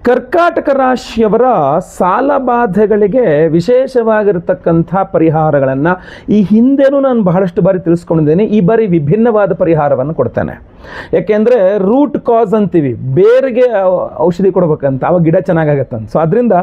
ಕರ್ಕಾಟಕ ರಾಶಿಯವರ ಸಾಲಬಾಧೆಗಳಿಗೆ ವಿಶೇಷವಾಗಿರತಕ್ಕಂಥ ಪರಿಹಾರಗಳನ್ನು ಈ ಹಿಂದೆನೂ ನಾನು ಬಹಳಷ್ಟು ಬಾರಿ ತಿಳಿಸ್ಕೊಂಡಿದ್ದೇನೆ. ಈ ಬಾರಿ ವಿಭಿನ್ನವಾದ ಪರಿಹಾರವನ್ನು ಕೊಡ್ತೇನೆ. ಯಾಕೆಂದರೆ ರೂಟ್ ಕಾಸ್ ಅಂತೀವಿ, ಬೇರಿಗೆ ಔಷಧಿ ಕೊಡ್ಬೇಕಂತ, ಅವಾಗ ಗಿಡ ಚೆನ್ನಾಗಾಗತ್ತಂತ. ಸೊ ಅದರಿಂದ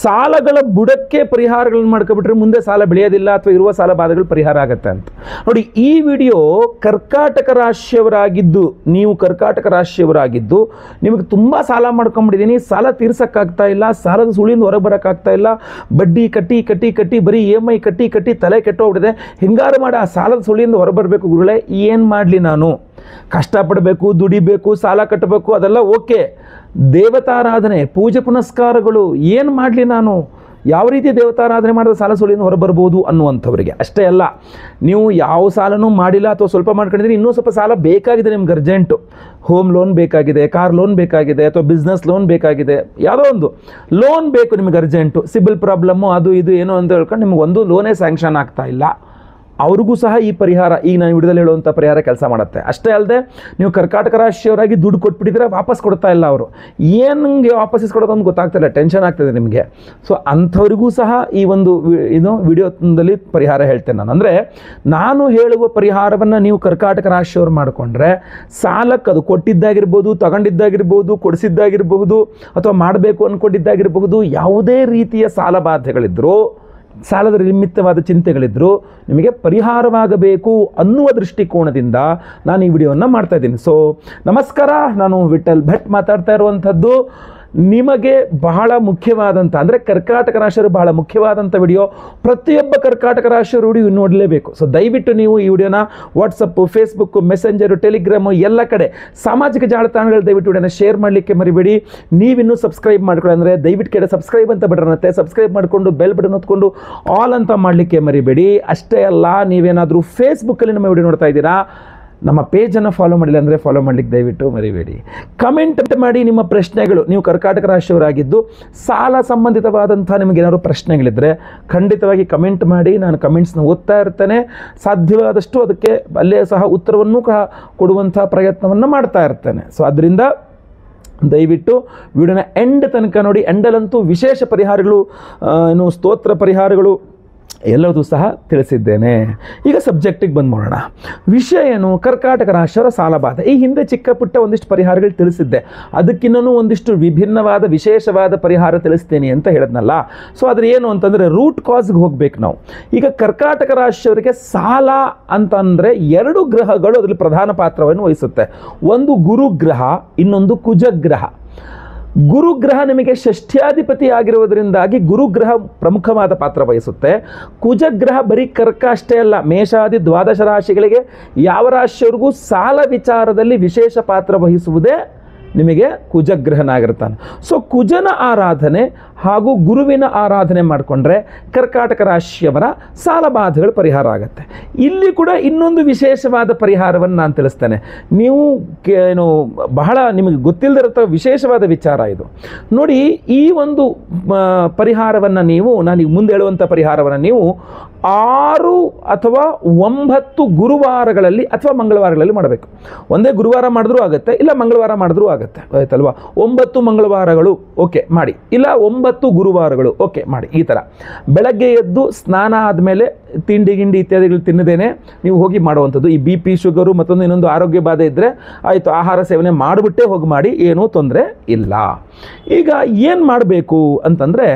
ಸಾಲಗಳ ಬುಡಕ್ಕೆ ಪರಿಹಾರಗಳನ್ನು ಮಾಡ್ಕೊಬಿಟ್ರೆ ಮುಂದೆ ಸಾಲ ಬೆಳೆಯೋದಿಲ್ಲ ಅಥವಾ ಇರುವ ಸಾಲ ಬಾಧೆಗಳು ಪರಿಹಾರ ಆಗುತ್ತೆ ಅಂತ. ನೋಡಿ, ಈ ವಿಡಿಯೋ ಕರ್ಕಾಟಕ ರಾಶಿಯವರಾಗಿದ್ದು, ನೀವು ಕರ್ಕಾಟಕ ರಾಶಿಯವರಾಗಿದ್ದು ನಿಮಗೆ ತುಂಬ ಸಾಲ ಮಾಡ್ಕೊಂಬಿಟ್ಟಿದ್ದೀನಿ, ಸಾಲ ತೀರ್ಸಕ್ಕಾಗ್ತಾ ಇಲ್ಲ, ಸಾಲದ ಸುಳಿಯಿಂದ ಹೊರಗೆ ಬರೋಕ್ಕಾಗ್ತಾ ಇಲ್ಲ, ಬಡ್ಡಿ ಕಟ್ಟಿ ಕಟ್ಟಿ ಕಟ್ಟಿ ಬರೀ EMI ಕಟ್ಟಿ ಕಟ್ಟಿ ತಲೆ ಕೆಟ್ಟೋಗ್ಬಿಟ್ಟಿದೆ, ಹಿಂಗಾರು ಮಾಡಿ ಆ ಸಾಲದ ಸುಳಿಯಿಂದ ಹೊರಬರಬೇಕು ಗುರುಗಳೇ, ಏನು ಮಾಡಲಿ ನಾನು? ಕಷ್ಟಪಡಬೇಕು, ದುಡಿಬೇಕು, ಸಾಲ ಕಟ್ಟಬೇಕು, ಅದೆಲ್ಲ ಓಕೆ. ದೇವತಾರಾಧನೆ, ಪೂಜೆ ಪುನಸ್ಕಾರಗಳು ಏನು ಮಾಡಲಿ ನಾನು? ಯಾವ ರೀತಿ ದೇವತಾರಾಧನೆ ಮಾಡಿದ್ರೆ ಸಾಲ ಸುಳಿಯಿಂದ ಹೊರಬರ್ಬೋದು ಅನ್ನುವಂಥವ್ರಿಗೆ ಅಷ್ಟೇ ಅಲ್ಲ. ನೀವು ಯಾವ ಸಾಲನೂ ಮಾಡಿಲ್ಲ ಅಥವಾ ಸ್ವಲ್ಪ ಮಾಡ್ಕೊಂಡಿದ್ದೀನಿ, ಇನ್ನೂ ಸ್ವಲ್ಪ ಸಾಲ ಬೇಕಾಗಿದೆ ನಿಮ್ಗೆ ಅರ್ಜೆಂಟು. ಹೋಮ್ ಲೋನ್ ಬೇಕಾಗಿದೆ, ಕಾರ್ ಲೋನ್ ಬೇಕಾಗಿದೆ, ಅಥವಾ ಬಿಸ್ನೆಸ್ ಲೋನ್ ಬೇಕಾಗಿದೆ, ಯಾವುದೋ ಒಂದು ಲೋನ್ ಬೇಕು ನಿಮಗೆ ಅರ್ಜೆಂಟು. ಸಿಬಿಲ್ ಪ್ರಾಬ್ಲಮ್ಮು ಅದು ಇದು ಏನೋ ಅಂತ ಹೇಳ್ಕೊಂಡು ನಿಮ್ಗೆ ಒಂದು ಲೋನೇ ಸ್ಯಾಂಕ್ಷನ್ ಆಗ್ತಾ ಇಲ್ಲ, ಅವ್ರಿಗೂ ಸಹ ಈ ಪರಿಹಾರ, ಈಗ ನಾನು ವಿಡಿಯೋದಲ್ಲಿ ಹೇಳುವಂಥ ಪರಿಹಾರ ಕೆಲಸ ಮಾಡುತ್ತೆ. ಅಷ್ಟೇ ಅಲ್ಲದೆ ನೀವು ಕರ್ಕಾಟಕ ರಾಶಿಯವರಾಗಿ ದುಡ್ಡು ಕೊಟ್ಬಿಟ್ಟಿದ್ರೆ ವಾಪಸ್ ಕೊಡ್ತಾ ಇಲ್ಲ ಅವರು, ಏನಂಗೆ ವಾಪಸ್ ಇಸ್ಕೊಡೋದು ಅಂತ ಗೊತ್ತಾಗ್ತಿಲ್ಲ, ಟೆನ್ಷನ್ ಆಗ್ತದೆ ನಿಮಗೆ. ಸೊ ಅಂಥವ್ರಿಗೂ ಸಹ ಈ ಒಂದು ವಿಡಿಯೋದಲ್ಲಿ ಪರಿಹಾರ ಹೇಳ್ತೇನೆ ನಾನು. ಅಂದರೆ ನಾನು ಹೇಳುವ ಪರಿಹಾರವನ್ನು ನೀವು ಕರ್ಕಾಟಕ ರಾಶಿಯವರು ಮಾಡಿಕೊಂಡ್ರೆ ಸಾಲಕ್ಕೆ, ಅದು ಕೊಟ್ಟಿದ್ದಾಗಿರ್ಬೋದು, ತಗೊಂಡಿದ್ದಾಗಿರ್ಬೋದು, ಕೊಡಿಸಿದ್ದಾಗಿರ್ಬಹುದು, ಅಥವಾ ಮಾಡಬೇಕು ಅಂದ್ಕೊಂಡಿದ್ದಾಗಿರಬಹುದು, ಯಾವುದೇ ರೀತಿಯ ಸಾಲ ಬಾಧೆಗಳಿದ್ದರೂ, ಸಾಲದ ನಿಮಿತ್ತವಾದ ಚಿಂತೆಗಳಿದ್ದರೂ ನಿಮಗೆ ಪರಿಹಾರವಾಗಬೇಕು ಅನ್ನುವ ದೃಷ್ಟಿಕೋನದಿಂದ ನಾನು ಈ ವಿಡಿಯೋವನ್ನು ಮಾಡ್ತಾ ಇದ್ದೀನಿ. ಸೊ ನಮಸ್ಕಾರ, ನಾನು ವಿಠಲ್ ಭಟ್ ಮಾತಾಡ್ತಾ ಇರುವಂಥದ್ದು. ನಿಮಗೆ ಬಹಳ ಮುಖ್ಯವಾದಂಥ, ಅಂದರೆ ಕರ್ಕಾಟಕ ರಾಶಿಯವರು ಬಹಳ ಮುಖ್ಯವಾದಂಥ ವಿಡಿಯೋ, ಪ್ರತಿಯೊಬ್ಬ ಕರ್ಕಾಟಕ ರಾಶಿಯವರು ವಿಡಿಯೋ ನೋಡಲೇಬೇಕು. ಸೊ ದಯವಿಟ್ಟು ನೀವು ಈ ವಿಡಿಯೋನ ವಾಟ್ಸಪ್ಪು, ಫೇಸ್ಬುಕ್ಕು, ಮೆಸೆಂಜರು, ಟೆಲಿಗ್ರಾಮು ಎಲ್ಲ ಕಡೆ ಸಾಮಾಜಿಕ ಜಾಲತಾಣಗಳು ದಯವಿಟ್ಟು ವಿಡಿಯೋನ ಶೇರ್ ಮಾಡಲಿಕ್ಕೆ ಮರಿಬೇಡಿ. ನೀವಿನ್ನೂ ಸಬ್ಸ್ಕ್ರೈಬ್ ಮಾಡ್ಕೊಳ್ಳಿ ಅಂದರೆ ದಯವಿಟ್ಟು ಕೆಳ ಸಬ್ಸ್ಕ್ರೈಬ್ ಅಂತ ಬಟನ್ ಇರುತ್ತೆ, ಸಬ್ಸ್ಕ್ರೈಬ್ ಮಾಡಿಕೊಂಡು ಬೆಲ್ ಬಟನ್ ಹೊತ್ಕೊಂಡು ಆಲ್ ಅಂತ ಮಾಡಲಿಕ್ಕೆ ಮರಿಬೇಡಿ. ಅಷ್ಟೇ ಅಲ್ಲ, ನೀವೇನಾದರೂ ಫೇಸ್ಬುಕ್ಕಲ್ಲಿ ನಮ್ಮ ವಿಡಿಯೋ ನೋಡ್ತಾ ಇದ್ದೀರಾ, ನಮ್ಮ ಪೇಜನ್ನು ಫಾಲೋ ಮಾಡಿಲ್ಲ ಅಂದರೆ ಫಾಲೋ ಮಾಡಲಿಕ್ಕೆ ದಯವಿಟ್ಟು ಮರಿಬೇಡಿ. ಕಮೆಂಟ್ ಮಾಡಿ ನಿಮ್ಮ ಪ್ರಶ್ನೆಗಳು. ನೀವು ಕರ್ಕಾಟಕ ರಾಶಿಯವರಾಗಿದ್ದು ಸಾಲ ಸಂಬಂಧಿತವಾದಂಥ ನಿಮಗೇನಾದ್ರು ಪ್ರಶ್ನೆಗಳಿದ್ದರೆ ಖಂಡಿತವಾಗಿ ಕಮೆಂಟ್ ಮಾಡಿ, ನಾನು ಕಮೆಂಟ್ಸ್ನ ಓದ್ತಾ ಇರ್ತೇನೆ. ಸಾಧ್ಯವಾದಷ್ಟು ಅದಕ್ಕೆ ಅಲ್ಲೇ ಸಹ ಉತ್ತರವನ್ನು ಕೊಡುವಂಥ ಪ್ರಯತ್ನವನ್ನು ಮಾಡ್ತಾ ಇರ್ತೇನೆ. ಸೊ ಅದರಿಂದ ದಯವಿಟ್ಟು ವಿಡಿಯೋನ ಎಂಡ್ ತನಕ ನೋಡಿ. ಎಂಡಲ್ಲಂತೂ ವಿಶೇಷ ಪರಿಹಾರಗಳು, ಸ್ತೋತ್ರ ಪರಿಹಾರಗಳು ಎಲ್ಲದೂ ಸಹ ತಿಳಿಸಿದ್ದೇನೆ. ಈಗ ಸಬ್ಜೆಕ್ಟಿಗೆ ಬಂದು ಮಾಡೋಣ. ವಿಷಯ ಏನು? ಕರ್ಕಾಟಕ ರಾಶಿಯವರ ಸಾಲಬಾಧೆ. ಈ ಹಿಂದೆ ಚಿಕ್ಕ ಪುಟ್ಟ ಒಂದಿಷ್ಟು ಪರಿಹಾರಗಳು ತಿಳಿಸಿದ್ದೆ, ಅದಕ್ಕಿನ್ನೂ ಒಂದಿಷ್ಟು ವಿಭಿನ್ನವಾದ ವಿಶೇಷವಾದ ಪರಿಹಾರ ತಿಳಿಸ್ತೇನೆ ಅಂತ ಹೇಳಿದ್ನಲ್ಲ. ಸೊ ಅದ್ರ ಏನು ಅಂತಂದರೆ ರೂಟ್ ಕಾಸ್ಗೆ ಹೋಗ್ಬೇಕು ನಾವು. ಈಗ ಕರ್ಕಾಟಕ ರಾಶಿಯವರಿಗೆ ಸಾಲ ಅಂತಂದರೆ ಎರಡು ಗ್ರಹಗಳು ಅದರಲ್ಲಿ ಪ್ರಧಾನ ಪಾತ್ರವನ್ನು ವಹಿಸುತ್ತೆ. ಒಂದು ಗುರುಗ್ರಹ, ಇನ್ನೊಂದು ಕುಜಗ್ರಹ. ಗುರುಗ್ರಹ ನಿಮಗೆ ಷಷ್ಠ್ಯಾಧಿಪತಿ ಆಗಿರುವುದರಿಂದಾಗಿ ಗುರುಗ್ರಹ ಪ್ರಮುಖವಾದ ಪಾತ್ರ ವಹಿಸುತ್ತೆ. ಕುಜಗ್ರಹ ಬರೀ ಕರ್ಕ ಅಷ್ಟೇ ಅಲ್ಲ, ಮೇಷಾದಿ ದ್ವಾದಶ ರಾಶಿಗಳಿಗೆ ಯಾವ ರಾಶಿಯವರಿಗೂ ಸಾಲ ವಿಚಾರದಲ್ಲಿ ವಿಶೇಷ ಪಾತ್ರ ವಹಿಸುವುದೇ ನಿಮಗೆ ಕುಜಗ್ರಹನಾಗಿರ್ತಾನೆ. ಸೊ ಕುಜನ ಆರಾಧನೆ ಹಾಗೂ ಗುರುವಿನ ಆರಾಧನೆ ಮಾಡಿಕೊಂಡ್ರೆ ಕರ್ಕಾಟಕ ರಾಶಿಯವರ ಸಾಲಬಾಧೆಗಳು ಪರಿಹಾರ ಆಗುತ್ತೆ. ಇಲ್ಲಿ ಕೂಡ ಇನ್ನೊಂದು ವಿಶೇಷವಾದ ಪರಿಹಾರವನ್ನು ನಾನು ತಿಳಿಸ್ತೇನೆ. ನೀವು ಬಹಳ ನಿಮಗೆ ಗೊತ್ತಿಲ್ಲದಿರೋ ವಿಶೇಷವಾದ ವಿಚಾರ ಇದು. ನೋಡಿ, ಈ ಒಂದು ಪರಿಹಾರವನ್ನು ನೀವು, ನಾನೀಗ ಮುಂದೆ ಹೇಳುವಂಥ ಪರಿಹಾರವನ್ನು ನೀವು 6 ಅಥವಾ 9 ಗುರುವಾರಗಳಲ್ಲಿ ಅಥವಾ ಮಂಗಳವಾರಗಳಲ್ಲಿ ಮಾಡಬೇಕು. ಒಂದೇ ಗುರುವಾರ ಮಾಡಿದ್ರೂ ಆಗುತ್ತೆ, ಇಲ್ಲ ಮಂಗಳವಾರ ಮಾಡಿದ್ರೂ ಆಗುತ್ತೆ, ಆಯ್ತಲ್ವಾ? 9 ಮಂಗಳವಾರಗಳು ಓಕೆ ಮಾಡಿ, ಇಲ್ಲ 9 ಗುರುವಾರಗಳು ಓಕೆ ಮಾಡಿ. ಈ ಥರ ಬೆಳಗ್ಗೆ ಎದ್ದು ಸ್ನಾನ ಆದಮೇಲೆ ತಿಂಡಿ ಗಿಂಡಿ ಇತ್ಯಾದಿಗಳು ತಿನ್ನದೇನೆ ನೀವು ಹೋಗಿ ಮಾಡುವಂಥದ್ದು. ಈ BP, ಶುಗರು, ಮತ್ತೊಂದು ಇನ್ನೊಂದು ಆರೋಗ್ಯ ಬಾಧೆ ಇದ್ದರೆ ಆಯಿತು, ಆಹಾರ ಸೇವನೆ ಮಾಡಿಬಿಟ್ಟೇ ಹೋಗಿ ಮಾಡಿ, ಏನೂ ತೊಂದರೆ ಇಲ್ಲ. ಈಗ ಏನು ಮಾಡಬೇಕು ಅಂತಂದರೆ,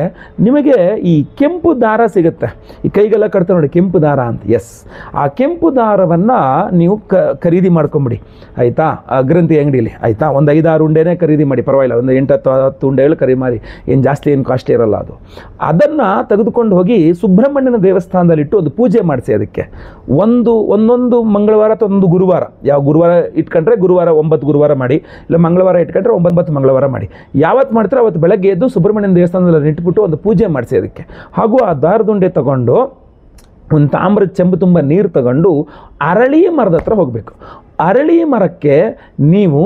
ನಿಮಗೆ ಈ ಕೆಂಪು ದಾರ ಸಿಗುತ್ತೆ, ಈ ಕೈಗೆಲ್ಲ ಕಟ್ತಾರೆ ನೋಡಿ ಕೆಂಪು ದಾರ ಅಂತ. ಎಸ್, ಆ ಕೆಂಪು ದಾರವನ್ನು ನೀವು ಖರೀದಿ ಮಾಡ್ಕೊಂಬಿಡಿ, ಆಯಿತಾ? ಗ್ರಂಥಿ ಅಂಗಡಿಯಲ್ಲಿ, ಆಯಿತಾ? ಒಂದು 5-6 ಉಂಡೆನೇ ಖರೀದಿ ಮಾಡಿ, ಪರವಾಗಿಲ್ಲ. ಒಂದು 8-10 ಉಂಡೆಗಳು ಖರೀದಿ ಮಾಡಿ, ಏನು ಜಾಸ್ತಿ ಏನು ಕಾಸ್ಟ್ಲಿ ಇರಲ್ಲ ಅದು. ಅದನ್ನು ತೆಗೆದುಕೊಂಡು ಹೋಗಿ ಸುಬ್ರಹ್ಮಣ್ಯನ ದೇವಸ್ಥಾನದಲ್ಲಿಟ್ಟು ಒಂದು ಪೂಜೆ ಮಾಡಿಸಿ. ಅದಕ್ಕೆ ಒಂದೊಂದು ಮಂಗಳವಾರ ಅಥವಾ ಒಂದು ಗುರುವಾರ, ಯಾವ ಗುರುವಾರ ಇಟ್ಕೊಂಡ್ರೆ ಗುರುವಾರ 9 ಗುರುವಾರ ಮಾಡಿ, ಇಲ್ಲ ಮಂಗಳವಾರ ಇಟ್ಕೊಂಡ್ರೆ 9 ಮಂಗಳವಾರ ಮಾಡಿ. ಯಾವತ್ತು ಮಾಡ್ತಾರೆ ಅವತ್ತು ಬೆಳಗ್ಗೆ ಎದ್ದು ಸುಬ್ರಹ್ಮಣ್ಯನ ದೇವಸ್ಥಾನದಲ್ಲಿ ಇಟ್ಬಿಟ್ಟು ಒಂದು ಪೂಜೆ ಮಾಡಿಸಿ ಅದಕ್ಕೆ. ಹಾಗೂ ಆ ದಾರದುಂಡೆ ತಗೊಂಡು ಒಂದು ತಾಮ್ರದ ಚೆಂಬು ತುಂಬ ನೀರು ತಗೊಂಡು ಅರಳಿ ಮರದ ಹತ್ರ ಹೋಗಬೇಕು. ಅರಳಿ ಮರಕ್ಕೆ ನೀವು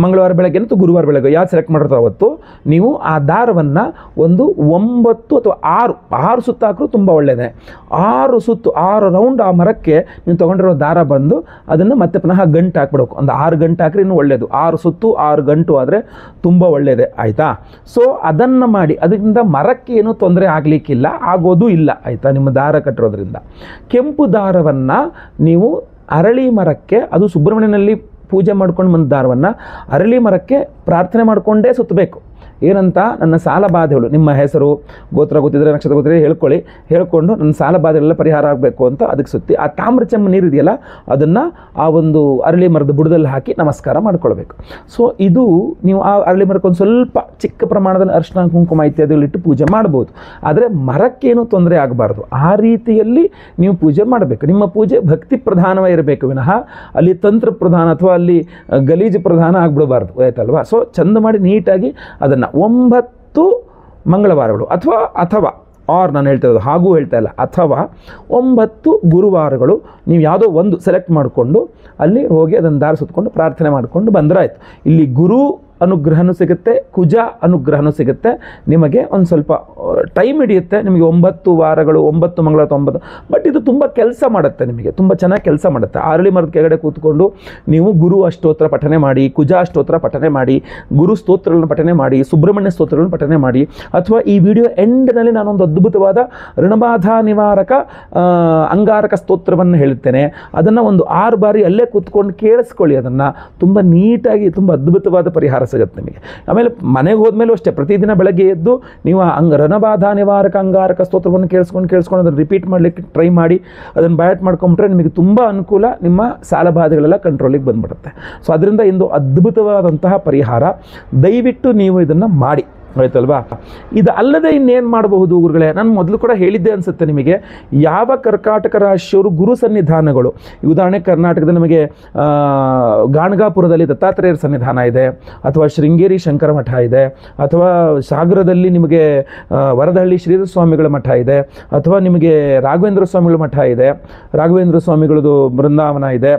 ಮಂಗಳವಾರ ಬೆಳಗ್ಗೆ ಅಥವಾ ಗುರುವಾರ ಬೆಳಗ್ಗೆ ಯಾವ್ದು ಸೆಲೆಕ್ಟ್ ಮಾಡಿರ್ತಾರೋ ಅವತ್ತು ನೀವು ಆ ದಾರವನ್ನು ಒಂದು 9 ಅಥವಾ 6 ಸುತ್ತು ಹಾಕಿದ್ರು ತುಂಬ ಒಳ್ಳೆಯದೇ. 6 ಸುತ್ತು 6 ರೌಂಡ್ ಆ ಮರಕ್ಕೆ ನೀವು ತೊಗೊಂಡಿರೋ ದಾರ ಬಂದು ಅದನ್ನು ಮತ್ತೆ ಪುನಃ ಗಂಟು ಹಾಕ್ಬಿಡೋಕು. ಒಂದು 6 ಗಂಟು ಹಾಕ್ರಿ ಇನ್ನೂ ಒಳ್ಳೆಯದು. 6 ಸುತ್ತು 6 ಗಂಟು ಆದರೆ ತುಂಬ ಒಳ್ಳೆಯದೇ, ಆಯಿತಾ. ಸೊ ಅದನ್ನು ಮಾಡಿ, ಅದರಿಂದ ಮರಕ್ಕೆ ಏನೂ ತೊಂದರೆ ಆಗಲಿಕ್ಕಿಲ್ಲ, ಆಗೋದು ಇಲ್ಲ, ಆಯಿತಾ. ನಿಮ್ಮ ದಾರ ಕಟ್ಟಿರೋದ್ರಿಂದ ಕೆಂಪು ದಾರವನ್ನು ನೀವು ಅರಳಿ ಮರಕ್ಕೆ, ಅದು ಸುಬ್ರಹ್ಮಣ್ಯನಲ್ಲಿ ಪೂಜೆ ಮಾಡ್ಕೊಂಡು ಬಂದ ದಾರವನ್ನು ಅರಳಿ ಮರಕ್ಕೆ ಪ್ರಾರ್ಥನೆ ಮಾಡಿಕೊಂಡೇ ಸುತ್ತಬೇಕು. ಏನಂತ, ನನ್ನ ಸಾಲ ಬಾಧೆಗಳು, ನಿಮ್ಮ ಹೆಸರು ಗೋತ್ರ ಗೊತ್ತಿದ್ರೆ ನಕ್ಷತ್ರ ಗೊತ್ತಿದ್ರೆ ಹೇಳ್ಕೊಂಡು ನನ್ನ ಸಾಲ ಬಾಧೆಗಳೆಲ್ಲ ಪರಿಹಾರ ಆಗಬೇಕು ಅಂತ ಅದಕ್ಕೆ ಸುತ್ತಿ ಆ ತಾಮ್ರ ಚೆಮ್ಮ ನೀರು ಇದೆಯಲ್ಲ ಅದನ್ನು ಆ ಒಂದು ಅರಳಿ ಮರದ ಬುಡದಲ್ಲಿ ಹಾಕಿ ನಮಸ್ಕಾರ ಮಾಡ್ಕೊಳ್ಬೇಕು. ಸೊ ಇದು ನೀವು ಆ ಅರಳಿ ಮರಕ್ಕೆ ಒಂದು ಸ್ವಲ್ಪ ಚಿಕ್ಕ ಪ್ರಮಾಣದಲ್ಲಿ ಅರಿಶಿನ ಕುಂಕುಮ ಇತ್ಯಾದಿಗಳಿಟ್ಟು ಪೂಜೆ ಮಾಡ್ಬೋದು. ಆದರೆ ಮರಕ್ಕೇನು ತೊಂದರೆ ಆಗಬಾರ್ದು, ಆ ರೀತಿಯಲ್ಲಿ ನೀವು ಪೂಜೆ ಮಾಡಬೇಕು. ನಿಮ್ಮ ಪೂಜೆ ಭಕ್ತಿ ಪ್ರಧಾನವಾಗಿರಬೇಕು ವಿನಃ ಅಲ್ಲಿ ತಂತ್ರ ಪ್ರಧಾನ ಅಥವಾ ಅಲ್ಲಿ ಗಲೀಜು ಪ್ರಧಾನ ಆಗ್ಬಿಡಬಾರ್ದು, ಆಯ್ತಲ್ವಾ. ಸೊ ಚಂದ ಮಾಡಿ ನೀಟಾಗಿ ಅದನ್ನು 9 ಮಂಗಳವಾರಗಳು ಅಥವಾ ನಾನು ಹೇಳ್ತಾ ಇರೋದು ಹಾಗೂ ಹೇಳ್ತಾ ಇಲ್ಲ, ಅಥವಾ 9 ಗುರುವಾರಗಳು ನೀವು ಯಾವುದೋ ಒಂದು ಸೆಲೆಕ್ಟ್ ಮಾಡಿಕೊಂಡು ಅಲ್ಲಿ ಹೋಗಿ ಅದನ್ನು ದಾರಿ ಸುತ್ತಕೊಂಡು ಪ್ರಾರ್ಥನೆ ಮಾಡಿಕೊಂಡು ಬಂದರಾಯ್ತು. ಇಲ್ಲಿ ಗುರು ಅನುಗ್ರಹನೂ ಸಿಗುತ್ತೆ, ಕುಜ ಅನುಗ್ರಹನೂ ಸಿಗುತ್ತೆ. ನಿಮಗೆ ಒಂದು ಸ್ವಲ್ಪ ಟೈಮ್ ಹಿಡಿಯುತ್ತೆ, ನಿಮಗೆ 9 ವಾರಗಳು 9 ಮಂಗಳವಾರ 9, ಬಟ್ ಇದು ತುಂಬ ಕೆಲಸ ಮಾಡುತ್ತೆ, ನಿಮಗೆ ತುಂಬ ಚೆನ್ನಾಗಿ ಕೆಲಸ ಮಾಡುತ್ತೆ. ಅರಳಿ ಮರದ ಕೆಳಗಡೆ ಕೂತ್ಕೊಂಡು ನೀವು ಗುರು ಅಷ್ಟೋತ್ರ ಪಠನೆ ಮಾಡಿ, ಕುಜ ಅಷ್ಟೋತ್ರ ಪಠನೆ ಮಾಡಿ, ಗುರು ಸ್ತೋತ್ರಗಳನ್ನು ಪಠನೆ ಮಾಡಿ, ಸುಬ್ರಹ್ಮಣ್ಯ ಸ್ತೋತ್ರಗಳನ್ನು ಪಠನೆ ಮಾಡಿ, ಅಥವಾ ಈ ವಿಡಿಯೋ ಎಂಡ್ನಲ್ಲಿ ನಾನೊಂದು ಅದ್ಭುತವಾದ ಋಣಬಾಧಾ ನಿವಾರಕ ಅಂಗಾರಕ ಸ್ತೋತ್ರವನ್ನು ಹೇಳುತ್ತೇನೆ. ಅದನ್ನು ಒಂದು 6 ಬಾರಿ ಅಲ್ಲೇ ಕೂತ್ಕೊಂಡು ಕೇಳಿಸ್ಕೊಳ್ಳಿ. ಅದನ್ನು ತುಂಬ ನೀಟಾಗಿ ತುಂಬ ಅದ್ಭುತವಾದ ಪರಿಹಾರ ಸಿಗುತ್ತೆ ನಿಮಗೆ. ಆಮೇಲೆ ಮನೆಗೆ ಹೋದ್ಮೇಲೂ ಅಷ್ಟೇ ಪ್ರತಿದಿನ ಬೆಳಗ್ಗೆ ಎದ್ದು ನೀವು ರಣಬಾಧಾ ನಿವಾರಕ ಅಂಗಾರಕ ಸ್ತೋತ್ರವನ್ನು ಕೇಳಿಸ್ಕೊಂಡು ಅದನ್ನು ರಿಪೀಟ್ ಮಾಡಲಿಕ್ಕೆ ಟ್ರೈ ಮಾಡಿ, ಅದನ್ನು ಬಯಾಟ್ ಮಾಡ್ಕೊಂಬಿಟ್ರೆ ನಿಮಗೆ ತುಂಬ ಅನುಕೂಲ, ನಿಮ್ಮ ಸಾಲ ಬಾಧೆಗಳೆಲ್ಲ ಕಂಟ್ರೋಲಿಗೆ ಬಂದ್ಬಿಡುತ್ತೆ. ಸೊ ಅದರಿಂದ ಇಂದು ಅದ್ಭುತವಾದಂತಹ ಪರಿಹಾರ, ದಯವಿಟ್ಟು ನೀವು ಇದನ್ನು ಮಾಡಿ, ಆಯ್ತಲ್ವಾ. ಇದು ಅಲ್ಲದೆ ಇನ್ನೇನು ಮಾಡಬಹುದು ಗುರುಗಳೇ? ನಾನು ಮೊದಲು ಕೂಡ ಹೇಳಿದ್ದೆ ಅನಿಸುತ್ತೆ ನಿಮಗೆ, ಯಾವ ಕರ್ಕಾಟಕ ರಾಶಿಯವರು ಗುರು ಸನ್ನಿಧಾನಗಳು, ಉದಾಹರಣೆ ಕರ್ನಾಟಕದಲ್ಲಿ ನಮಗೆ ಗಾಣಗಾಪುರದಲ್ಲಿ ದತ್ತಾತ್ರೇಯರ ಸನ್ನಿಧಾನ ಇದೆ, ಅಥವಾ ಶೃಂಗೇರಿ ಶಂಕರ ಮಠ ಇದೆ, ಅಥವಾ ಸಾಗರದಲ್ಲಿ ನಿಮಗೆ ವರದಹಳ್ಳಿ ಶ್ರೀಧರ ಸ್ವಾಮಿಗಳ ಮಠ ಇದೆ, ಅಥವಾ ನಿಮಗೆ ರಾಘವೇಂದ್ರ ಸ್ವಾಮಿಗಳ ಮಠ ಇದೆ, ರಾಘವೇಂದ್ರ ಸ್ವಾಮಿಗಳದು ಬೃಂದಾವನ ಇದೆ,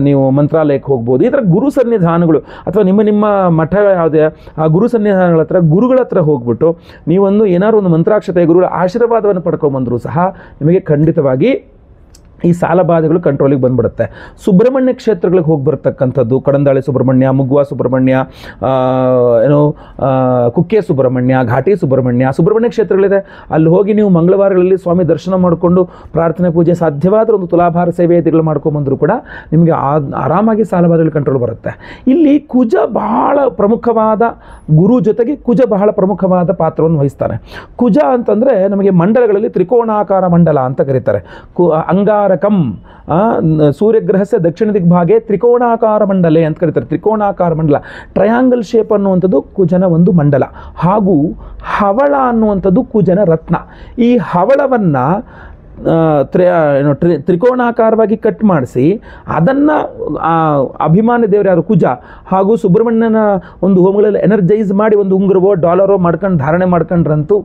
ನೀವು ಮಂತ್ರಾಲಯಕ್ಕೆ ಹೋಗ್ಬೋದು. ಈ ಥರ ಗುರು ಸನ್ನಿಧಾನಗಳು, ಅಥವಾ ನಿಮ್ಮ ಮಠ ಯಾವುದೇ ಆ ಗುರು ಸನ್ನಿಧಾನಗಳ ಹತ್ರ ಗುರುಗಳ ಹತ್ರ ಹೋಗ್ಬಿಟ್ಟು ನೀವೊಂದು ಏನಾದ್ರು ಒಂದು ಮಂತ್ರಾಕ್ಷತೆ ಗುರುಗಳ ಆಶೀರ್ವಾದವನ್ನು ಪಡ್ಕೊಂಬಂದರೂ ಸಹ ನಿಮಗೆ ಖಂಡಿತವಾಗಿ ಈ ಸಾಲ ಬಾಧೆಗಳು ಕಂಟ್ರೋಲಿಗೆ ಬಂದ್ಬಿಡುತ್ತೆ. ಸುಬ್ರಹ್ಮಣ್ಯ ಕ್ಷೇತ್ರಗಳಿಗೆ ಹೋಗಿ ಬರ್ತಕ್ಕಂಥದ್ದು, ಕಡಂದಾಳಿ ಸುಬ್ರಹ್ಮಣ್ಯ, ಮುಗ್ವಾ ಸುಬ್ರಹ್ಮಣ್ಯ, ಕುಕ್ಕೆ ಸುಬ್ರಹ್ಮಣ್ಯ, ಘಾಟಿ ಸುಬ್ರಹ್ಮಣ್ಯ ಕ್ಷೇತ್ರಗಳಿದೆ. ಅಲ್ಲಿ ಹೋಗಿ ನೀವು ಮಂಗಳವಾರಗಳಲ್ಲಿ ಸ್ವಾಮಿ ದರ್ಶನ ಮಾಡಿಕೊಂಡು ಪ್ರಾರ್ಥನೆ ಪೂಜೆ ಸಾಧ್ಯವಾದರೆ ಒಂದು ತುಲಾಭಾರ ಸೇವೆಗಳು ಮಾಡ್ಕೊಂಬಂದರೂ ಕೂಡ ನಿಮಗೆ ಆರಾಮಾಗಿ ಸಾಲ ಬಾಧೆಗಳು ಕಂಟ್ರೋಲ್ ಬರುತ್ತೆ. ಇಲ್ಲಿ ಕುಜ ಬಹಳ ಪ್ರಮುಖವಾದ, ಗುರು ಜೊತೆಗೆ ಕುಜ ಬಹಳ ಪ್ರಮುಖವಾದ ಪಾತ್ರವನ್ನು ವಹಿಸ್ತಾನೆ. ಕುಜ ಅಂತಂದರೆ ನಮಗೆ ಮಂಡಲಗಳಲ್ಲಿ ತ್ರಿಕೋಣಾಕಾರ ಮಂಡಲ ಅಂತ ಕರೀತಾರೆ. ಅಂಗಾರಕಂ ಸೂರ್ಯಗ್ರಹಸ್ಯ ದಕ್ಷಿಣ ದಿಗ್ಭಾಗೆ ತ್ರಿಕೋಣಾಕಾರ ಮಂಡಲೆ ಅಂತ ಕರೀತಾರೆ. ತ್ರಿಕೋಣಾಕಾರ ಮಂಡಲ, ಟ್ರಯಾಂಗಲ್ ಶೇಪ್ ಅನ್ನುವಂಥದ್ದು ಕುಜನ ಒಂದು ಮಂಡಲ. ಹಾಗೂ ಹವಳ ಅನ್ನುವಂಥದ್ದು ಕುಜನ ರತ್ನ. ಈ ಹವಳವನ್ನು ತ್ರಿಕೋಣಾಕಾರವಾಗಿ ಕಟ್ ಮಾಡಿಸಿ ಅದನ್ನು ಅಭಿಮಾನಿ ದೇವರು ಯಾರು ಕುಜ ಹಾಗೂ ಸುಬ್ರಹ್ಮಣ್ಯನ ಒಂದು ಹೋಮಗಳಲ್ಲಿ ಎನರ್ಜೈಸ್ ಮಾಡಿ ಒಂದು ಉಂಗುರವೋ ಡಾಲರೋ ಮಾಡ್ಕೊಂಡು ಧಾರಣೆ ಮಾಡ್ಕೊಂಡ್ರಂತೂ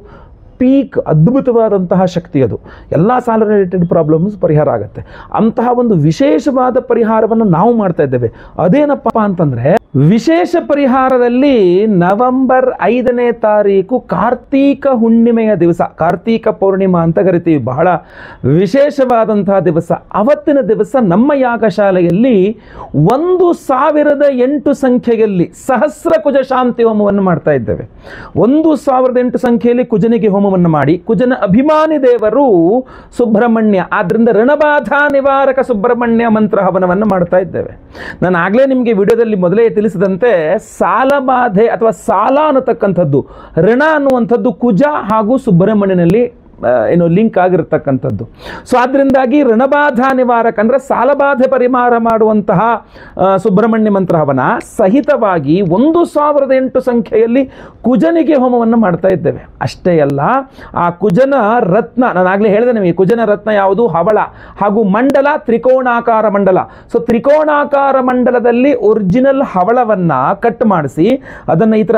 ಪೀಕ್ ಅದ್ಭುತವಾದಂತಹ ಶಕ್ತಿ ಅದು. ಎಲ್ಲ ಸಾಲ ರಿಲೇಟೆಡ್ ಪ್ರಾಬ್ಲಮ್ಸ್ ಪರಿಹಾರ ಆಗುತ್ತೆ. ಅಂತಹ ಒಂದು ವಿಶೇಷವಾದ ಪರಿಹಾರವನ್ನು ನಾವು ಮಾಡ್ತಾ ಇದ್ದೇವೆ. ಅದೇನಪ್ಪ ಅಂತಂದರೆ, ವಿಶೇಷ ಪರಿಹಾರದಲ್ಲಿ ನವೆಂಬರ್ 5ನೇ ತಾರೀಕು ಕಾರ್ತೀಕ ಹುಣ್ಣಿಮೆಯ ದಿವಸ, ಕಾರ್ತೀಕ ಪೌರ್ಣಿಮಾ ಅಂತ ಕರಿತೀವಿ, ಬಹಳ ವಿಶೇಷವಾದಂತಹ ದಿವಸ. ಅವತ್ತಿನ ದಿವಸ ನಮ್ಮ ಯಾಗಶಾಲೆಯಲ್ಲಿ 1008 ಸಂಖ್ಯೆಯಲ್ಲಿ ಸಹಸ್ರ ಕುಜ ಶಾಂತಿ ಹೋಮವನ್ನು ಮಾಡ್ತಾ ಇದ್ದೇವೆ. 1008 ಸಂಖ್ಯೆಯಲ್ಲಿ ಕುಜನಿಗೆ ಹೋಮವನ್ನು ಮಾಡಿ, ಕುಜನ ಅಭಿಮಾನಿ ದೇವರು ಸುಬ್ರಹ್ಮಣ್ಯ, ಆದ್ದರಿಂದ ಋಣಬಾಧಾ ನಿವಾರಕ ಸುಬ್ರಹ್ಮಣ್ಯ ಮಂತ್ರ ಹವನವನ್ನು ಮಾಡ್ತಾ ಇದ್ದೇವೆ. ನಾನು ಆಗಲೇ ನಿಮಗೆ ವಿಡಿಯೋದಲ್ಲಿ ಮೊದಲೇ ತಿಳಿಸಿದಂತೆ ಸಾಲ ಬಾಧೆ ಅಥವಾ ಸಾಲ ಅನ್ನತಕ್ಕಂಥದ್ದು, ಋಣ ಅನ್ನುವಂಥದ್ದು ಕುಜ ಹಾಗೂ ಸುಬ್ರಹ್ಮಣ್ಯನಲ್ಲಿ ಲಿಂಕ್ ಆಗಿರತಕ್ಕಂಥದ್ದು. ಸೊ ಅದರಿಂದಾಗಿ ಋಣಬಾಧಾ ನಿವಾರಕ ಅಂದರೆ ಸಾಲಬಾಧೆ ಪರಿಹಾರ ಮಾಡುವಂತಹ ಸುಬ್ರಹ್ಮಣ್ಯ ಮಂತ್ರ ಹವನ ಸಹಿತವಾಗಿ 1008 ಸಂಖ್ಯೆಯಲ್ಲಿ ಕುಜನಿಗೆ ಹೋಮವನ್ನು ಮಾಡ್ತಾ ಇದ್ದೇವೆ. ಅಷ್ಟೇ ಅಲ್ಲ, ಆ ಕುಜನ ರತ್ನ, ನಾನು ಆಗಲೇ ಹೇಳಿದೆ ನಿಮಗೆ, ಕುಜನ ರತ್ನ ಯಾವುದು? ಹವಳ. ಹಾಗೂ ಮಂಡಲ ತ್ರಿಕೋಣಾಕಾರ ಮಂಡಲ. ಸೊ ತ್ರಿಕೋಣಾಕಾರ ಮಂಡಲದಲ್ಲಿ ಒರಿಜಿನಲ್ ಹವಳವನ್ನು ಕಟ್ ಮಾಡಿಸಿ ಅದನ್ನು ಈ ಥರ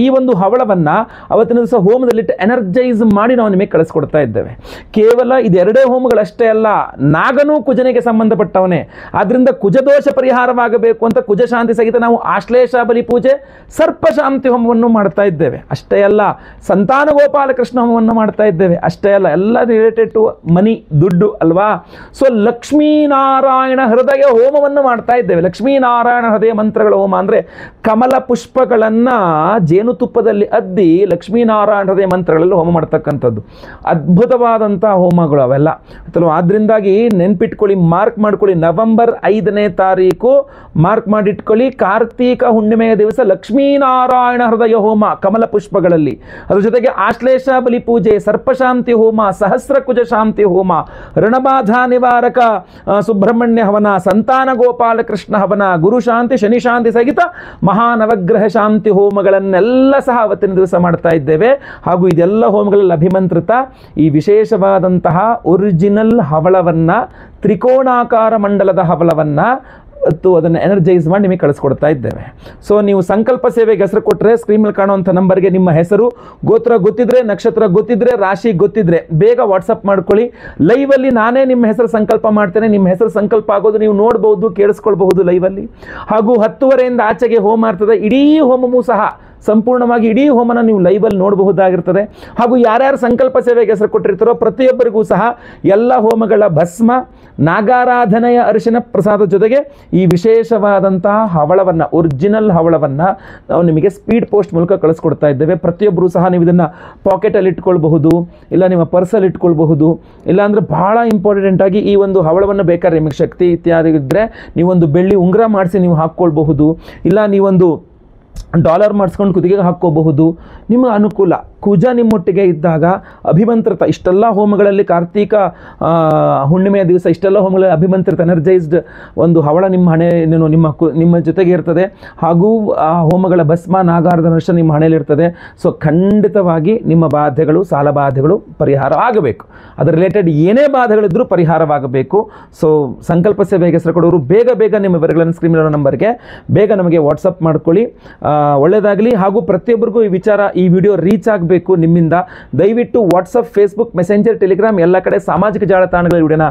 ಈ ಒಂದು ಹವಳವನ್ನು ಅವತ್ತಿನ ದಿವಸ ಹೋಮದಲ್ಲಿಟ್ಟು ಎನರ್ಜೈಸ್ ಮಾಡಿ ನಾವು ನಿಮಗೆ ಕಳಿಸ್ಕೊಡ್ತಾ ಇದ್ದೇವೆ. ಕೇವಲ ಇದೆರಡೇ ಹೋಮಗಳಷ್ಟೇ ಅಲ್ಲ, ನಾಗನೂ ಕುಜನಿಗೆ ಸಂಬಂಧಪಟ್ಟವನೇ. ಆದ್ದರಿಂದ ಕುಜದೋಷ ಪರಿಹಾರವಾಗಬೇಕು ಅಂತ ಕುಜಶಾಂತಿ ಸಹಿತ ನಾವು ಆಶ್ಲೇಷ ಬಲಿ ಪೂಜೆ, ಸರ್ಪಶಾಂತಿ ಹೋಮವನ್ನು ಮಾಡ್ತಾ ಇದ್ದೇವೆ. ಅಷ್ಟೇ ಅಲ್ಲ, ಸಂತಾನ ಗೋಪಾಲಕೃಷ್ಣ ಹೋಮವನ್ನು ಮಾಡ್ತಾ ಇದ್ದೇವೆ. ಅಷ್ಟೇ ಅಲ್ಲ, ಎಲ್ಲ ರಿಲೇಟೆಡ್ ಟು ಮನಿ, ದುಡ್ಡು ಅಲ್ವಾ. ಸೊ ಲಕ್ಷ್ಮೀನಾರಾಯಣ ಹೃದಯ ಹೋಮವನ್ನು ಮಾಡ್ತಾ ಇದ್ದೇವೆ. ಲಕ್ಷ್ಮೀನಾರಾಯಣ ಹೃದಯ ಮಂತ್ರಗಳ ಹೋಮ ಅಂದರೆ ಕಮಲ ಪುಷ್ಪಗಳನ್ನು ಜೇನುತುಪ್ಪದಲ್ಲಿ ಅದ್ದಿ ಲಕ್ಷ್ಮೀನಾರಾಯಣ ಹೃದಯ ಮಂತ್ರಗಳಲ್ಲಿ ಹೋಮ ಮಾಡ್ತಕ್ಕಂಥದ್ದು ಅದ್ಭುತವಾದಂಥ ಹೋಮಗಳು ಅವೆಲ್ಲ. ಆದ್ದರಿಂದಾಗಿ ನೆನ್ಪಿಟ್ಕೊಳ್ಳಿ, ಮಾರ್ಕ್ ಮಾಡ್ಕೊಳ್ಳಿ, ನವೆಂಬರ್ 5ನೇ ತಾರೀಕು ಮಾರ್ಕ್ ಮಾಡಿಟ್ಕೊಳ್ಳಿ. ಕಾರ್ತೀಕ ಹುಣ್ಣಿಮೆಯ ದಿವಸ ಲಕ್ಷ್ಮೀನಾರಾಯಣ ಹೃದಯ ಹೋಮ ಕಮಲ ಪುಷ್ಪಗಳಲ್ಲಿ, ಅದ್ರ ಜೊತೆಗೆ ಆಶ್ಲೇಷ ಬಲಿ ಪೂಜೆ, ಸರ್ಪಶಾಂತಿ ಹೋಮ, ಸಹಸ್ರ ಕುಜ ಶಾಂತಿ ಹೋಮ, ಋಣಬಾಧಾ ನಿವಾರಕ ಸುಬ್ರಹ್ಮಣ್ಯ ಹವನ, ಸಂತಾನ ಗೋಪಾಲಕೃಷ್ಣ ಹವನ, ಗುರು ಶಾಂತಿ ಶನಿ ಶಾಂತಿ ಸಹಿತ ಮಹಾನವಗ್ರಹ ಶಾಂತಿ ಹೋಮಗಳನ್ನೆಲ್ಲ ಸಹ ಅವತ್ತಿನ ದಿವಸ ಮಾಡ್ತಾ ಇದ್ದೇವೆ. ಹಾಗೂ ಇದೆಲ್ಲ ಹೋಮಗಳಲ್ಲಿ ಅಭಿಮಂತ್ರಿತ ಈ ವಿಶೇಷವಾದಂತಹ ಒರಿಜಿನಲ್ ಹವಳವನ್ನ, ತ್ರಿಕೋಣಾಕಾರ ಮಂಡಲದ ಹವಳವನ್ನ ಅದನ್ನು ಎನರ್ಜೈಸ್ ಮಾಡಿ ನಿಮಗೆ ಕಳಿಸ್ಕೊಡ್ತಾ ಇದ್ದೇವೆ. ಸೊ ನೀವು ಸಂಕಲ್ಪ ಸೇವೆಗೆ ಹೆಸರು ಕೊಟ್ಟರೆ ಸ್ಕ್ರೀನಲ್ಲಿ ಕಾಣುವಂಥ ನಂಬರ್ಗೆ ನಿಮ್ಮ ಹೆಸರು, ಗೋತ್ರ ಗೊತ್ತಿದ್ರೆ, ನಕ್ಷತ್ರ ಗೊತ್ತಿದ್ರೆ, ರಾಶಿ ಗೊತ್ತಿದ್ರೆ ಬೇಗ ವಾಟ್ಸಪ್ ಮಾಡ್ಕೊಳ್ಳಿ. ಲೈವಲ್ಲಿ ನಾನೇ ನಿಮ್ಮ ಹೆಸರು ಸಂಕಲ್ಪ ಮಾಡ್ತೇನೆ. ನಿಮ್ಮ ಹೆಸರು ಸಂಕಲ್ಪ ಆಗೋದು ನೀವು ನೋಡ್ಬೋದು, ಕೇಳಿಸ್ಕೊಳ್ಬಹುದು ಲೈವಲ್ಲಿ. ಹಾಗೂ 10:30ಯಿಂದ ಆಚೆಗೆ ಹೋಮ ಇರ್ತದೆ. ಇಡೀ ಹೋಮವೂ ಸಹ ಸಂಪೂರ್ಣವಾಗಿ ಇಡೀ ಹೋಮನ ನೀವು ಲೈವಲ್ಲಿ ನೋಡಬಹುದಾಗಿರ್ತದೆ. ಹಾಗೂ ಯಾರ್ಯಾರು ಸಂಕಲ್ಪ ಸೇವೆಗೆ ಹೆಸರು ಕೊಟ್ಟಿರ್ತಾರೋ ಪ್ರತಿಯೊಬ್ಬರಿಗೂ ಸಹ ಎಲ್ಲ ಹೋಮಗಳ ಭಸ್ಮ, ನಾಗಾರಾಧನೆಯ ಅರಿಶಿನ ಪ್ರಸಾದ ಜೊತೆಗೆ ಈ ವಿಶೇಷವಾದಂತಹ ಹವಳವನ್ನು, ಒರಿಜಿನಲ್ ಹವಳವನ್ನು ನಾವು ನಿಮಗೆ ಸ್ಪೀಡ್ ಪೋಸ್ಟ್ ಮೂಲಕ ಕಳಿಸ್ಕೊಡ್ತಾ ಇದ್ದೇವೆ. ಪ್ರತಿಯೊಬ್ಬರು ಸಹ ನೀವು ಇದನ್ನು ಪಾಕೆಟಲ್ಲಿ ಇಟ್ಕೊಳ್ಬಹುದು, ಇಲ್ಲ ನಿಮ್ಮ ಪರ್ಸಲ್ಲಿ ಇಟ್ಕೊಳ್ಬಹುದು. ಇಲ್ಲಾಂದರೆ ಬಹಳ ಇಂಪಾರ್ಟೆಂಟ್ ಆಗಿ ಈ ಒಂದು ಹವಳವನ್ನು ಬೇಕಾದ್ರೆ ನಿಮಗೆ ಶಕ್ತಿ ಇತ್ಯಾದಿ ಇದ್ದರೆ ನೀವೊಂದು ಬೆಳ್ಳಿ ಉಂಗುರ ಮಾಡಿಸಿ ನೀವು ಹಾಕ್ಕೊಳ್ಬಹುದು, ಇಲ್ಲ ನೀವೊಂದು ಡಾಲರ್ ಮಾಡಿಸ್ಕೊಂಡು ಕುದಿಗೆ ಹಾಕ್ಕೋಬಹುದು. ನಿಮ್ಮ ಅನುಕೂಲ. ಕುಜ ನಿಮ್ಮೊಟ್ಟಿಗೆ ಇದ್ದಾಗ ಅಭಿಮಂತ್ರಿತ ಇಷ್ಟೆಲ್ಲ ಹೋಮಗಳಲ್ಲಿ, ಕಾರ್ತೀಕ ಹುಣ್ಣಿಮೆಯ ದಿವಸ ಇಷ್ಟೆಲ್ಲ ಹೋಮಗಳಲ್ಲಿ ಅಭಿಮಂತ್ರಿತ ಎನರ್ಜೈಸ್ಡ್ ಒಂದು ಹವಳ ನಿಮ್ಮ ಹಣೆ ನಿಮ್ಮ ಜೊತೆಗೆ ಇರ್ತದೆ. ಹಾಗೂ ಆ ಹೋಮಗಳ ಭಸ್ಮ, ನಾಗಾರದ ನಷ್ಟ ನಿಮ್ಮ ಹಣೆಯಲ್ಲಿ ಇರ್ತದೆ. ಸೊ ಖಂಡಿತವಾಗಿ ನಿಮ್ಮ ಬಾಧೆಗಳು, ಸಾಲ ಬಾಧೆಗಳು ಪರಿಹಾರ ಆಗಬೇಕು. ಅದರ ರಿಲೇಟೆಡ್ ಏನೇ ಬಾಧೆಗಳಿದ್ರೂ ಪರಿಹಾರವಾಗಬೇಕು. ಸೊ ಸಂಕಲ್ಪ ಸೇವೆಗೆ ಹೆಸರು ಕೊಡೋರು ಬೇಗ ಬೇಗ ನಿಮ್ಮ ವಿವರಗಳನ್ನು ಸ್ಕ್ರೀನ್ ನಂಬರ್ಗೆ ಬೇಗ ನಮಗೆ ವಾಟ್ಸಪ್ ಮಾಡ್ಕೊಳ್ಳಿ. ಒಳ್ಳೆಯದಾಗಲಿ. ಹಾಗೂ ಪ್ರತಿಯೊಬ್ಬರಿಗೂ ಈ ವಿಚಾರ, ಈ ವಿಡಿಯೋ ರೀಚ್ ಆಗಬೇಕು ನಿಮ್ಮಿಂದ. ದಯವಿಟ್ಟು ವಾಟ್ಸಪ್, ಫೇಸ್ಬುಕ್, ಮೆಸೆಂಜರ್, ಟೆಲಿಗ್ರಾಮ್ ಎಲ್ಲ ಕಡೆ ಸಾಮಾಜಿಕ ಜಾಲತಾಣಗಳ ವಿಡಿಯೋನ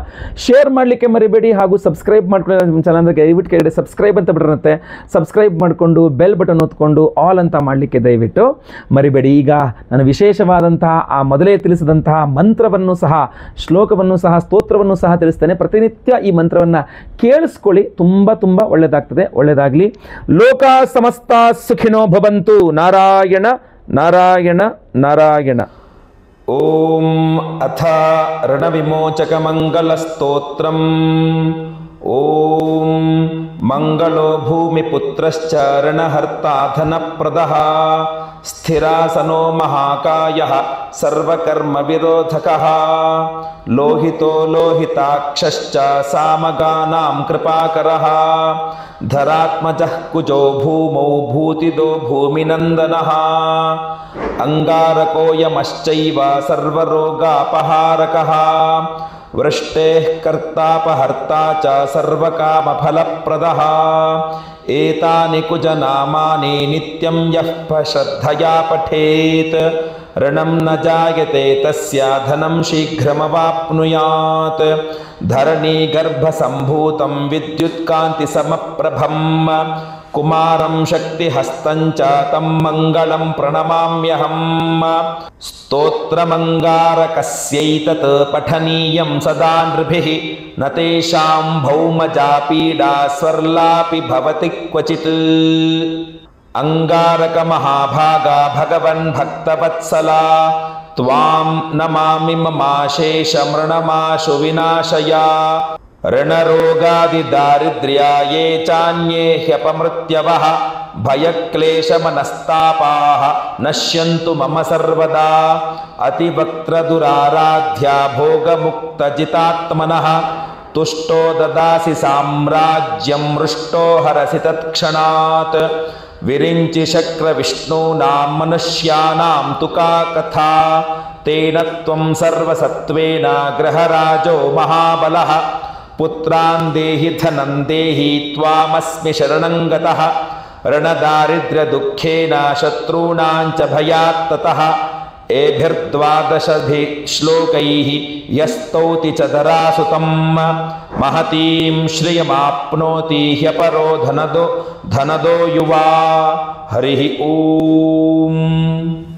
ಶೇರ್ ಮಾಡಲಿಕ್ಕೆ ಮರಿಬೇಡಿ. ಹಾಗೂ ಸಬ್ಸ್ಕ್ರೈಬ್ ಮಾಡ್ಕೊಳ್ಳಿ ನಿಮ್ಮ ಚಾನಲ್ಗೆ. ದಯವಿಟ್ಟು ಕೆಳಗಡೆ ಸಬ್ಸ್ಕ್ರೈಬ್ ಅಂತ ಬರುತ್ತೆ, ಸಬ್ಸ್ಕ್ರೈಬ್ ಮಾಡಿಕೊಂಡು ಬೆಲ್ ಬಟನ್ ಒತ್ಕೊಂಡು ಆಲ್ ಅಂತ ಮಾಡಲಿಕ್ಕೆ ದಯವಿಟ್ಟು ಮರಿಬೇಡಿ. ಈಗ ನಾನು ವಿಶೇಷವಾದಂತಹ ಆ ಮೊದಲೇ ತಿಳಿಸಿದಂತಹ ಮಂತ್ರವನ್ನು ಸಹ, ಶ್ಲೋಕವನ್ನು ಸಹ, ಸ್ತೋತ್ರವನ್ನು ಸಹ ತಿಳಿಸ್ತೇನೆ. ಪ್ರತಿನಿತ್ಯ ಈ ಮಂತ್ರವನ್ನು ಕೇಳಿಸ್ಕೊಳ್ಳಿ, ತುಂಬ ತುಂಬ ಒಳ್ಳೆಯದಾಗ್ತದೆ. ಒಳ್ಳೆಯದಾಗಲಿ. ಲೋಕ ಸಮಸ್ತ ಸುಖಿನೋ ಭವಂತು. ನಾರಾಯಣ ನಾರಾಯಣ ನಾರಾಯಣ. ಓಂ ಅಥ ರಣವಿಮೋಚಕ ಮಂಗಲ ಸ್ತೋತ್ರಂ. ಓಂ ಮಂಗಳೋ ಭೂಮಿಪುತ್ರಶ್ಚ ರಣಹರ್ತಾ ಧನಪ್ರದಃ ಸ್ಥಿರಾಸನೋ ಮಹಾಕಾಯಃ ಸರ್ವಕರ್ಮ ವಿರೋಧಕಃ ಲೋಹಿತೋ ಲೋಹಿತಾಕ್ಷಶ್ಚ ಸಾಮಗಾನಾಂ ಕೃಪಾಕರಃ ಧರಾತ್ಮಜಃ ಕುಜೋ ಭೂಮೌ ಭೂತಿದೋ ಭೂಮಿನಂದನಃ ಅಂಗಾರಕೋಯಮಶ್ಚೈವ ಸರ್ವರೋಗಾಪಹಾರಕಃ ವೃಷ್ಟೇಃ ಕರ್ತಾಪಹರ್ತಾ ಚ ಸರ್ವಕಾಮಫಲಪ್ರದಃ ಏತಾನಿ ಕುಜನಾಮಾನಿ ನಿತ್ಯಂ ಯಃ ಶ್ರದ್ಧಯಾ ಪಠೇತ್ ಋಣಂ ನ ಜಾಯತೆ ತಸ್ಯ ಧನಂ ಶೀಘ್ರಮವಾಪ್ನುಯಾತ್ ಧರಣಿ ಗರ್ಭ ಸಂಭೂತಂ ವಿದ್ಯುತ್ಕಾಂತಿ ಸಮಪ್ರಭಂ ಕುಮಾರಂ ಶಕ್ತಿಹಸ್ತಂಚ ತಂ ಮಂಗಳಂ ಪ್ರಣಮಾಮ್ಯಹಂ. ಸ್ತೋತ್ರಮಂಗಾರಕಸ್ಯೈತತ್ ಪಠನೀಯಂ ಸದಾ ನೃಭಿಃ ನ ತೇಷಾಂ ಭೌಮಜಾ ಪೀಡಾ ಸ್ವರ್ಲಾಪಿ ಭವತಿ ಕ್ವಚಿತ್. ಅಂಗಾರಕ ಮಹಾಭಾಗ ಭಗವನ್ ಭಕ್ತವತ್ಸಲ ತ್ವಾಂ ನಮಾಮಿ ಮಮಾಶೇಷ ಮೃಣಮಾಶು ವಿನಾಶಯ ಋಣರೋಗಾದಿ ದಾರಿದ್ರ್ಯಾಯೇ ಚಾನ್ಯೇ ಹ್ಯಪಮೃತ್ಯವಃ ಭಯಕ್ಲೇಶಮನಸ್ತಾಪಾಃ ನಶ್ಯಂತು ಮಮ ಸರ್ವದಾ ಅತಿವಕ್ತ್ರದುರಾರಾಧ್ಯ ಭೋಗಮುಕ್ತಜಿತಾತ್ಮನಃ ತುಷ್ಟೋ ದದಾಸಿ ಸಾಮ್ರಾಜ್ಯಂ ಮೃಷ್ಟೋ ಹರಸಿ ತತ್ಕ್ಷಣಾತ್ ವಿರಿಂಚಿ ಶಕ್ರ ವಿಷ್ಣೂನಾಂ ಮನುಷ್ಯಾನಾಂ ತುಕಾ ಕಥಾ ತೇನ ತ್ವಂ ಸರ್ವಸತ್ವೇನ ಗ್ರಹರಾಜೋ ಮಹಾಬಲಃ ಪುತ್ರಾನ್ ದೇಹಿ ಧನಂ ದೇಹಿ ತ್ವಾಮಸ್ಮಿ ಶರಣಂ ಗತಃ ರಣದಾರಿದ್ರ್ಯ ದುಃಖೇನ ಶತ್ರುಣಾಂ ಚ ಭಯಾತ್ ತತಃ एभिर्द्वादशभि श्लोकैः यस्तौति च धरासुतं महतीं श्रियमाप्नोति ह्यपरो धनदो युवा। हरिः ॐ।